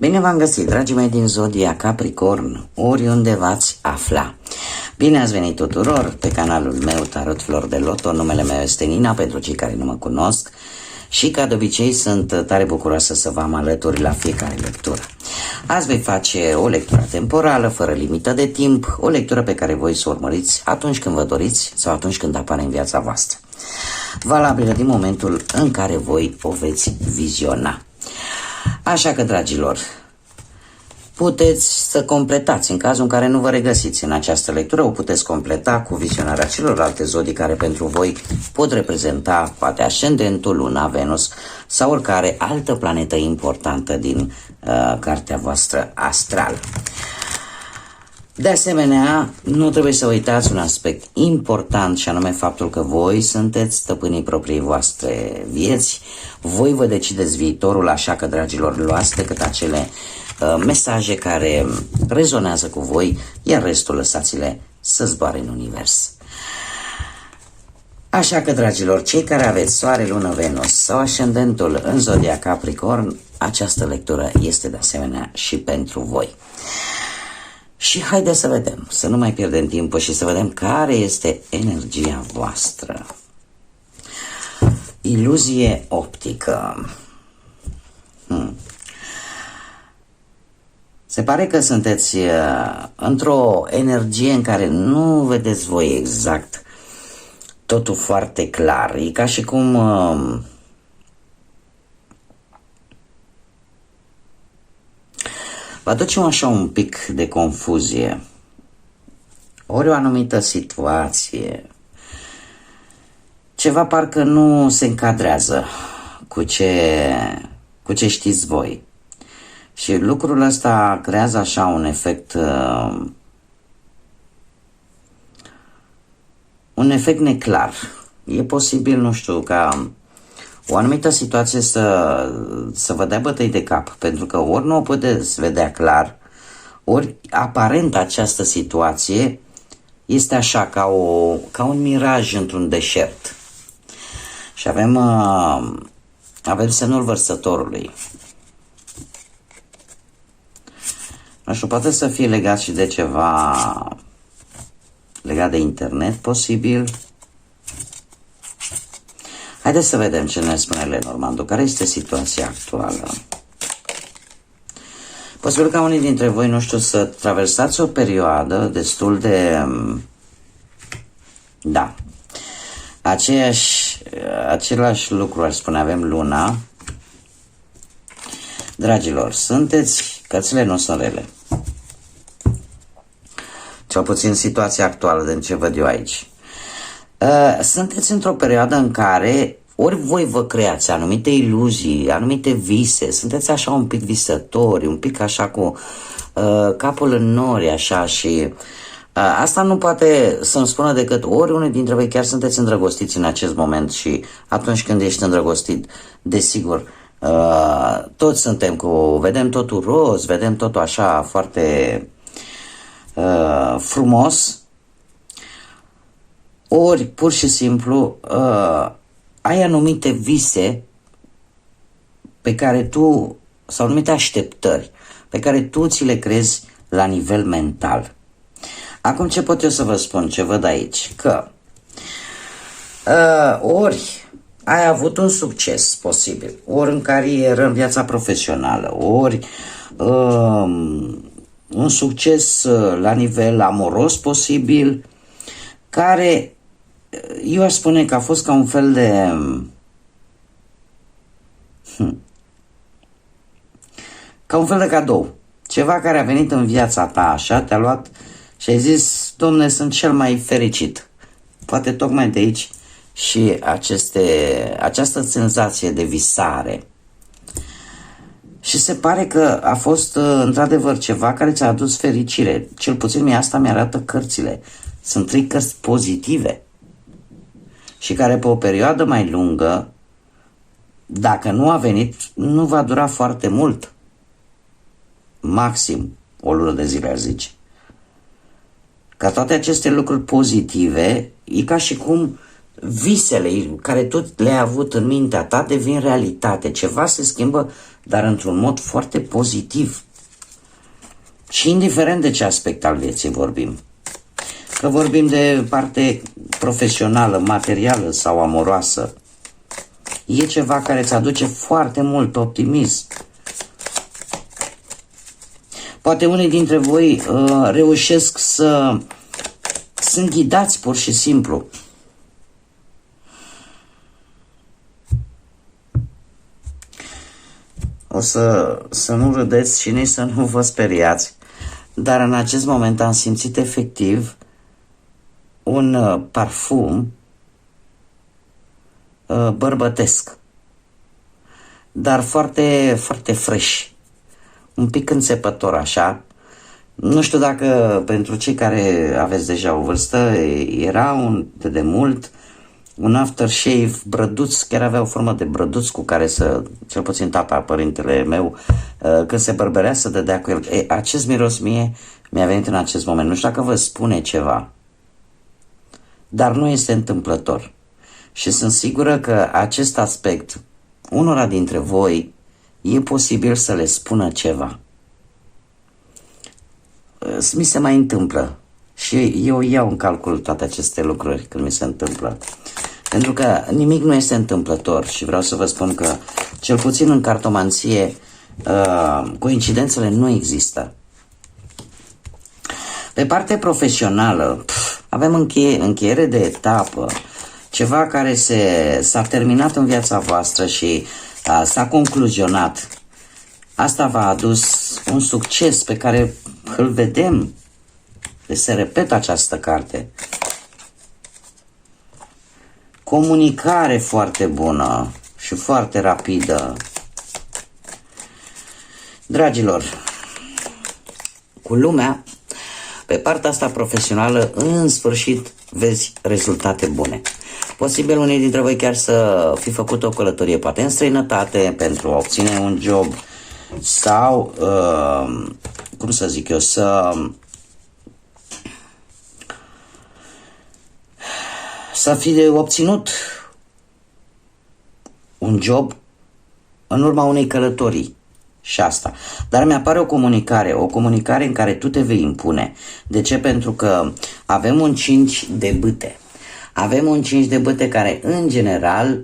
Bine v-am găsit, dragii mei din Zodia Capricorn, oriunde v-ați afla. Bine ați venit tuturor pe canalul meu Tarot Flori de Loto. Numele meu este Nina, pentru cei care nu mă cunosc. Și ca de obicei sunt tare bucuroasă să vă am alături la fiecare lectură. Azi voi face o lectură temporală, fără limită de timp, o lectură pe care voi să o urmăriți atunci când vă doriți sau atunci când apare în viața voastră. Valabilă din momentul în care voi o veți viziona. Așa că, dragilor, puteți să completați, în cazul în care nu vă regăsiți în această lectură, o puteți completa cu vizionarea celorlalte zodii care pentru voi pot reprezenta poate ascendentul, Luna, Venus sau oricare altă planetă importantă din cartea voastră astrală. De asemenea, nu trebuie să uitați un aspect important, și anume faptul că voi sunteți stăpânii propriei voastre vieți, voi vă decideți viitorul, așa că, dragilor, luați decât acele mesaje care rezonează cu voi, iar restul lăsați-le să zboare în univers. Așa că, dragilor, cei care aveți Soare, Lună, Venus sau ascendentul în Zodia Capricorn, această lectură este de asemenea și pentru voi. Și haideți să vedem, să nu mai pierdem timpul și să vedem care este energia voastră. Iluzie optică. Se pare că sunteți într-o energie în care nu vedeți voi exact totul foarte clar. E ca și cum vă aducem așa un pic de confuzie, ori o anumită situație, ceva parcă nu se încadrează cu ce știți voi. Și lucrul ăsta creează așa un efect neclar. E posibil, nu știu, ca o anumită situație să vă dea bătăi de cap, pentru că ori nu o puteți vedea clar, ori aparent această situație este așa, ca un miraj într-un deșert. Și avem semnul Vărsătorului. Nu știu, poate să fie legat și de ceva legat de internet, posibil. Haideți să vedem ce ne spune Lenormand, care este situația actuală. Posibil ca unii dintre voi, nu știu, să traversați o perioadă destul de... Da. Același lucru aș spune, avem Luna. Dragilor, sunteți... Cărțile nu sunt rele. Cel puțin situația actuală, din ce văd eu aici. Sunteți într-o perioadă în care ori voi vă creați anumite iluzii, anumite vise, sunteți așa un pic visători, un pic așa cu capul în nori, așa, și asta nu poate să-mi spună decât ori unul dintre voi chiar sunteți îndrăgostiți în acest moment și atunci când ești îndrăgostit, desigur, toți suntem vedem totul roz, vedem totul așa foarte frumos, ori pur și simplu ai anumite vise pe care tu, sau anumite așteptări pe care tu ți le crezi la nivel mental. Acum ce pot eu să vă spun, ce văd aici? Că ori ai avut un succes posibil, ori în carieră, în viața profesională, ori un succes la nivel amoros posibil, care eu aș spune că a fost ca un fel de cadou, ceva care a venit în viața ta așa, te-a luat și ai zis, domne, sunt cel mai fericit. Poate tocmai de aici și această senzație de visare. Și se pare că a fost într-adevăr ceva care ți-a adus fericire. Cel puțin asta mi-arată cărțile. Sunt 3 cărți pozitive și care pe o perioadă mai lungă, dacă nu a venit, nu va dura foarte mult. Maxim o lună de zile, aș zice. Ca toate aceste lucruri pozitive, e ca și cum visele care tu le-ai avut în mintea ta devin realitate. Ceva se schimbă dar într-un mod foarte pozitiv. Și indiferent de ce aspect al vieții vorbim. Că vorbim de parte profesională, materială sau amoroasă, e ceva care îți aduce foarte mult optimism. Poate unii dintre voi reușesc să sunt ghidați pur și simplu. O să nu râdeți și nici să nu vă speriați, dar în acest moment am simțit efectiv un parfum bărbătesc, dar foarte, foarte fresh, un pic înțepător așa. Nu știu dacă pentru cei care aveți deja o vârstă, era de mult un aftershave brăduț, chiar avea o formă de brăduț cu care cel puțin tata, părintele meu, când se bărbărea să dădea cu el. Acest miros mi-a venit în acest moment. Nu știu dacă vă spune ceva, dar nu este întâmplător. Și sunt sigură că acest aspect, unora dintre voi, e posibil să le spună ceva. Mi se mai întâmplă și eu iau în calcul toate aceste lucruri când mi se întâmplă. Pentru că nimic nu este întâmplător și vreau să vă spun că, cel puțin în cartomanție, coincidențele nu există. Pe partea profesională, avem încheiere de etapă, ceva care s-a terminat în viața voastră și s-a concluzionat. Asta v-a adus un succes pe care îl vedem. Se repetă această carte. Comunicare foarte bună și foarte rapidă. Dragilor, cu lumea, pe partea asta profesională, în sfârșit vezi rezultate bune. Posibil unii dintre voi chiar să fi făcut o călătorie, poate în străinătate, pentru a obține un job sau, cum să zic eu, să fi obținut un job în urma unei călătorii și asta. Dar mi-apare o comunicare în care tu te vei impune. De ce? Pentru că avem un 5 de bâte. Avem un 5 de bâte care, în general,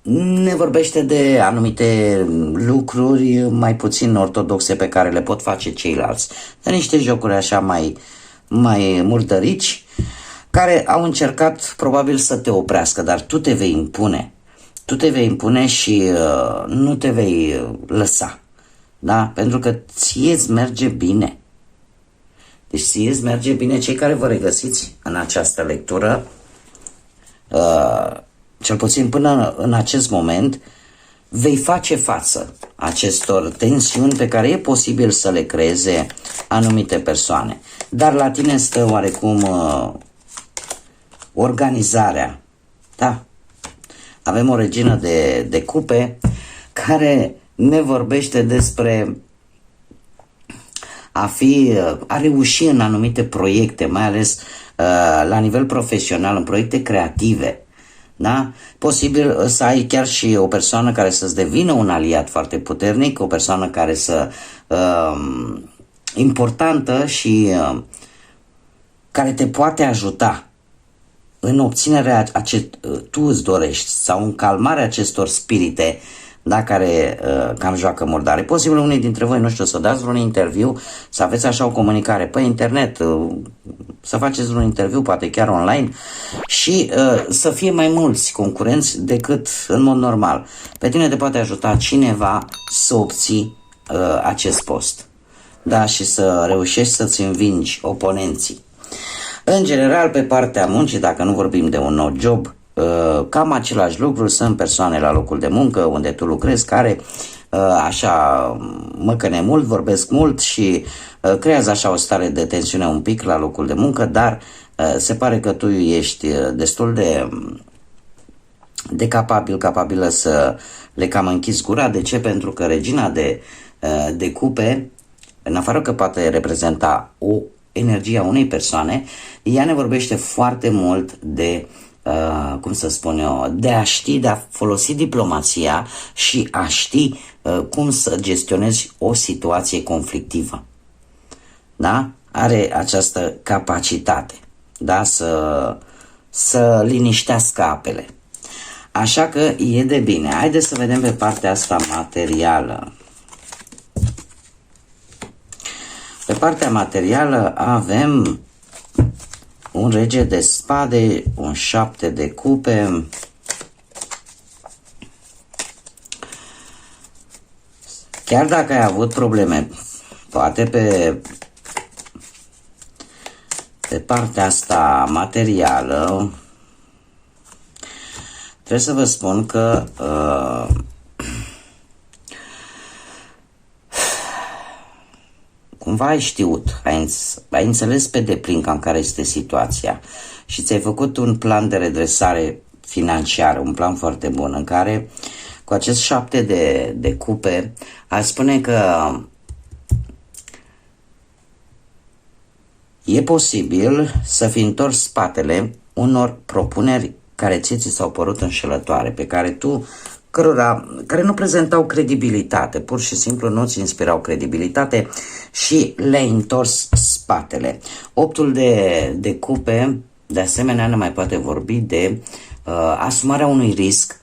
ne vorbește de anumite lucruri mai puțin ortodoxe pe care le pot face ceilalți. De niște jocuri așa mai murdărici, care au încercat probabil să te oprească, dar tu te vei impune. Tu te vei impune și nu te vei lăsa. Da? Pentru că ție îți merge bine. Deci ție îți merge bine. Cei care vă regăsiți în această lectură, cel puțin până în acest moment, vei face față acestor tensiuni pe care e posibil să le creeze anumite persoane. Dar la tine stă oarecum organizarea. Da. Avem o regină de cupe care ne vorbește despre a reuși în anumite proiecte, mai ales la nivel profesional, în proiecte creative. Da? Posibil să ai chiar și o persoană care să-ți devină un aliat foarte puternic, o persoană care importantă și care te poate ajuta în obținerea tu îți dorești sau în calmarea acestor spirite, da, care cam joacă murdare. Posibil unii dintre voi, nu știu, să dați vreun interviu, să aveți așa o comunicare pe internet, să faceți vreun interviu, poate chiar online, și să fie mai mulți concurenți decât în mod normal. Pe tine te poate ajuta cineva să obții acest post, da, și să reușești să-ți învingi oponenții. În general, pe partea muncii, dacă nu vorbim de un nou job, cam același lucru, sunt persoane la locul de muncă unde tu lucrezi care așa măcăne mult, vorbesc mult și creează așa o stare de tensiune un pic la locul de muncă, dar se pare că tu ești destul de capabilă să le cam închizi gura. De ce? Pentru că regina de cupe, în afară că poate reprezenta o energia unei persoane, ea ne vorbește foarte mult de cum să spun eu, de a ști, de a folosi diplomația și a ști cum să gestionezi o situație conflictivă. Da? Are această capacitate, da? Să liniștească apele. Așa că e de bine. Haideți să vedem pe partea asta materială. Pe partea materială avem un rege de spade, un 7 de cupe, chiar dacă ai avut probleme, poate pe partea asta materială, trebuie să vă spun că cumva ai știut, ai înțeles pe deplin cam care este situația și ți-ai făcut un plan de redresare financiară, un plan foarte bun în care cu acest 7 de cupe aș spune că e posibil să fi întors spatele unor propuneri care ți s-au părut înșelătoare, pe care care nu prezentau credibilitate, pur și simplu nu ți inspirau credibilitate și le-ai întors spatele. Optul de cupe, de asemenea, ne mai poate vorbi de asumarea unui risc.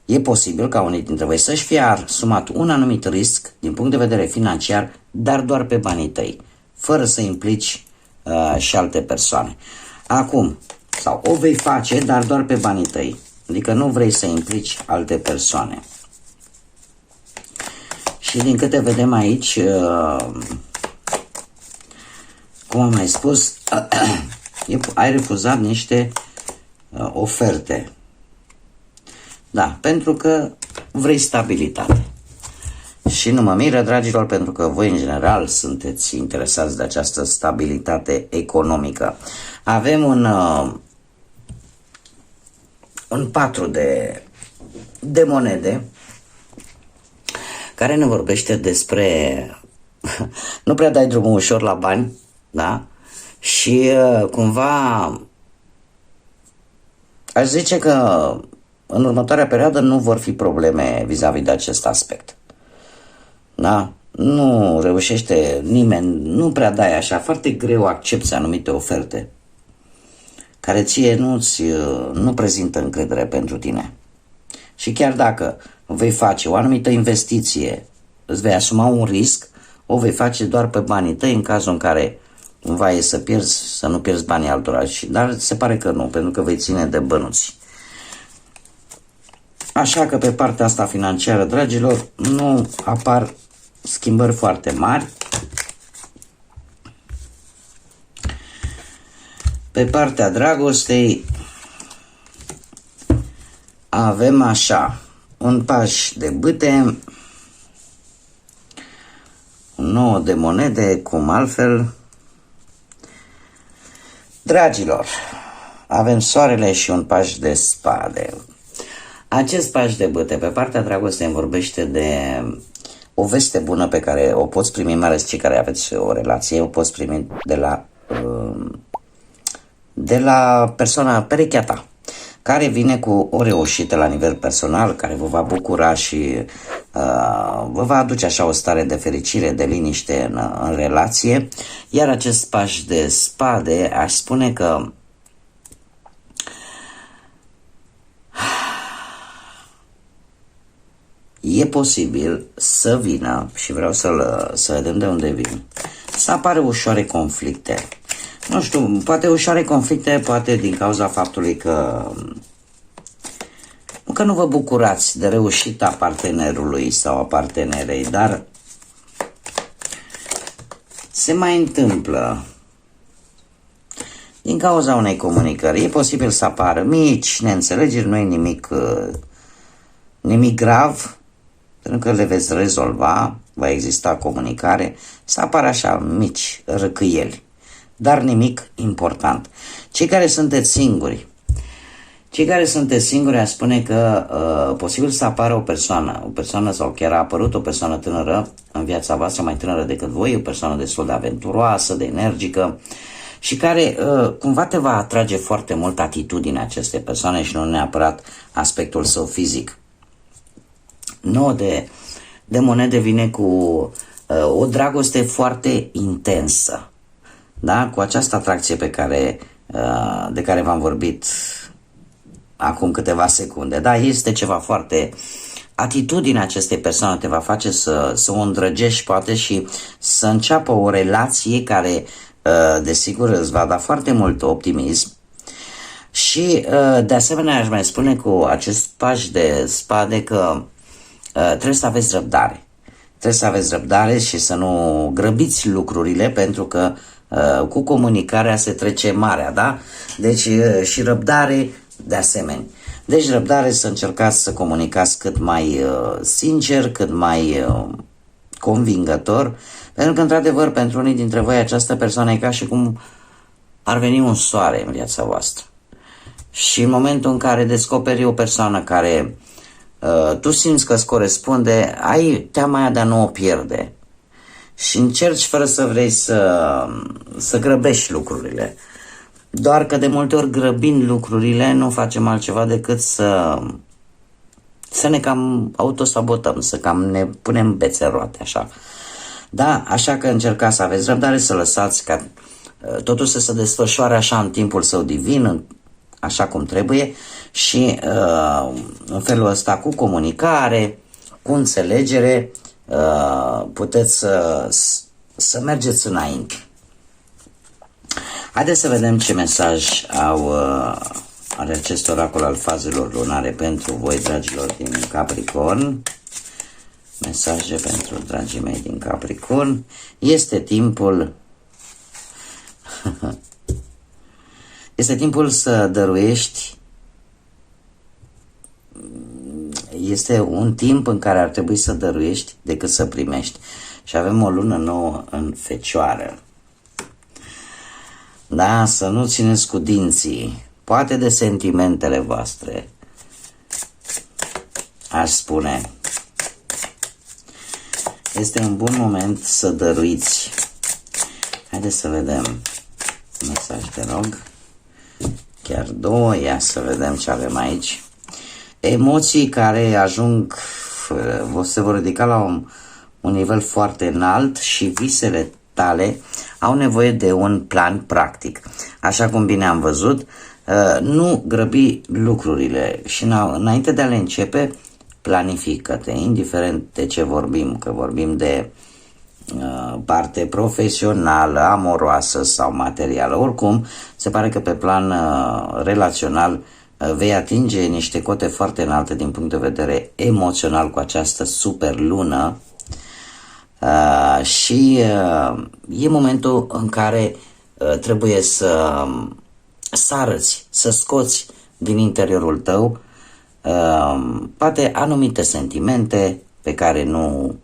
E posibil ca unii dintre voi să-și fie asumat un anumit risc din punct de vedere financiar, dar doar pe banii tăi, fără să implici și alte persoane. Acum, sau o vei face, dar doar pe banii tăi. Adică nu vrei să implici alte persoane. Și din câte vedem aici, cum am mai spus, ai refuzat niște oferte. Da, pentru că vrei stabilitate. Și nu mă miră, dragilor, pentru că voi în general sunteți interesați de această stabilitate economică. Avem un 4 de monede care ne vorbește despre nu prea dai drumul ușor la bani, da? Și cumva aș zice că în următoarea perioadă nu vor fi probleme vis-a-vis de acest aspect. Da? Nu reușește nimeni, nu prea dai așa, foarte greu accepți anumite oferte care ție nu prezintă încredere pentru tine. Și chiar dacă vei face o anumită investiție, îți vei asuma un risc, o vei face doar pe banii tăi în cazul în care cumva e să nu pierzi banii altora. Dar se pare că nu, pentru că vei ține de bănuți. Așa că pe partea asta financiară, dragilor, nu apar schimbări foarte mari. Pe partea dragostei avem așa, un paș de bâte, un 9 de monede, cum altfel. Dragilor, avem soarele și un paș de spade. Acest paș de bâte, pe partea dragostei, îmi vorbește de o veste bună pe care o poți primi, mai ales cei care aveți o relație, o poți primi de la persoana perechea ta, care vine cu o reușită la nivel personal, care vă va bucura și vă va aduce așa o stare de fericire, de liniște în relație. Iar acest paș de spade, aș spune că e posibil să vină, și vreau să vedem de unde vin, să apare ușoare conflicte. Nu știu, poate ușoare conflicte, poate din cauza faptului că nu vă bucurați de reușita partenerului sau a partenerei, dar se mai întâmplă din cauza unei comunicări. E posibil să apară mici neînțelegeri, nu e nimic grav, pentru că le veți rezolva, va exista comunicare, să apară așa mici răcâieli, dar nimic important. Cei care sunteți singuri, aș spune că posibil să apară o persoană sau chiar a apărut o persoană tânără în viața voastră, mai tânără decât voi, o persoană destul de aventuroasă, de energică, și care cumva te va atrage foarte mult atitudinea acestei persoane și nu neapărat aspectul său fizic. 9 de monede vine cu o dragoste foarte intensă, da? Cu această atracție de care v-am vorbit acum câteva secunde, da? Este ceva foarte... Atitudinea acestei persoane te va face să o îndrăgești poate și să înceapă o relație care desigur îți va da foarte mult optimism și de asemenea aș mai spune cu acest paș de spade că trebuie să aveți răbdare. Trebuie să aveți răbdare și să nu grăbiți lucrurile, pentru că cu comunicarea se trece marea, da? Deci și răbdare de asemenea. Deci răbdare, să încercați să comunicați cât mai sincer, cât mai convingător, pentru că într-adevăr pentru unii dintre voi această persoană e ca și cum ar veni un soare în viața voastră. Și în momentul în care descoperi o persoană care tu simți că îți corespunde, ai teama aia de a nu o pierde și încerci fără să vrei să grăbești lucrurile. Doar că de multe ori grăbind lucrurile nu facem altceva decât să ne cam autosabotăm, să cam ne punem bețe în roate, așa. Da, așa că încercați să aveți răbdare, să lăsați ca totul să se desfășoare așa în timpul său divin, așa cum trebuie și în felul ăsta cu comunicare, cu înțelegere, puteți să mergeți înainte. Haideți să vedem ce mesaj are acest oracol al fazelor lunare pentru voi, dragilor din Capricorn. Mesaje pentru dragii mei din Capricorn. Este timpul să dăruiești. Este un timp în care ar trebui să dăruiești decât să primești. Și avem o lună nouă în Fecioară. Da, să nu țineți cu dinții, poate de sentimentele voastre, aș spune. Este un bun moment să dăruiți. Haideți să vedem mesaj, te rog. Chiar două, ia să vedem ce avem aici. Emoții care ajung, se vor ridica la un nivel foarte înalt și visele tale au nevoie de un plan practic. Așa cum bine am văzut, nu grăbi lucrurile și înainte de a le începe, planifică-te, indiferent de ce vorbim, că vorbim de parte profesională, amoroasă sau materială. Oricum, se pare că pe plan relațional vei atinge niște cote foarte înalte din punct de vedere emoțional cu această super lună. Și e momentul în care trebuie să arăți, să scoți din interiorul tău poate anumite sentimente pe care nu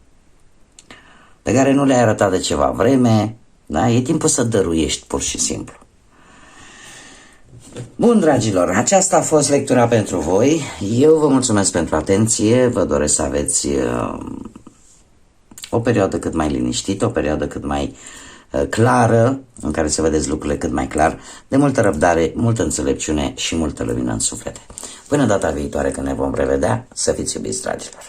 le-ai arătat de ceva vreme, da? E timpul să dăruiești pur și simplu. Bun, dragilor, aceasta a fost lectura pentru voi. Eu vă mulțumesc pentru atenție, vă doresc să aveți o perioadă cât mai liniștită, o perioadă cât mai clară, în care să vedeți lucrurile cât mai clar, de multă răbdare, multă înțelepciune și multă lumină în suflete. Până data viitoare când ne vom revedea, să fiți iubiți, dragilor!